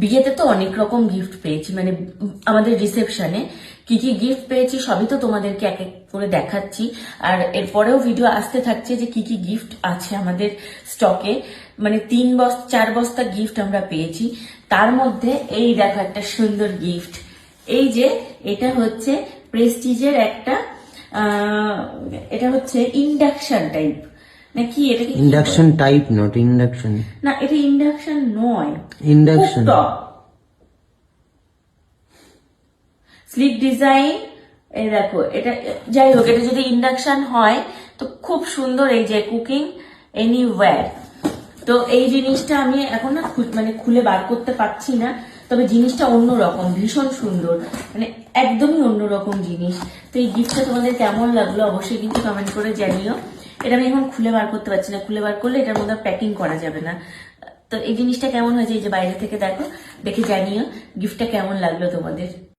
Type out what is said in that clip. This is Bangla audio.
বিয়েতে তো অনেক রকম গিফট পেয়েছি, মানে আমাদের রিসেপশনে কি কি গিফট পেয়েছি সবই তো তোমাদেরকে এক এক করে দেখাচ্ছি। আর এরপরেও ভিডিও আসতে থাকছে যে কি কি গিফট আছে আমাদের স্টকে। মানে 4 বস্তা গিফট আমরা পেয়েছি। তার মধ্যে এই দেখো একটা সুন্দর গিফট, এই যে এটা হচ্ছে প্রেস্টিজের একটা এটা হচ্ছে ইন্ডাকশন টাইপ নাকি, এটা কি ইন্ডাকশন টাইপ, নট ইন্ডাকশন। না, এটা ইন্ডাকশন নয়, ইন্ডাকশন। Slick design. এই দেখো এটা, যাই হোক এটা যদি ইন্ডাকশন হয় তো খুব সুন্দর। এই যে কুকিং এনিওয়্যার, তো এই জিনিসটা আমি এখন না মানে খুলে বার করতে পারছি না, তবে জিনিসটা অন্যরকম, ভীষণ সুন্দর, মানে একদমই অন্যরকম জিনিস। তো এই গিফটটা তোমাদের কেমন লাগলো অবশ্যই কিন্তু কমেন্ট করে জানিও। এটা আমি এখন খুলে বার করতে পারছি না, খুলে বার করলে এটার মধ্যে প্যাকিং করা যাবে না। তো এই জিনিসটা কেমন হয়েছে, এই যে বাইরে থেকে দেখো, দেখে জানিও গিফটটা কেমন লাগলো তোমাদের।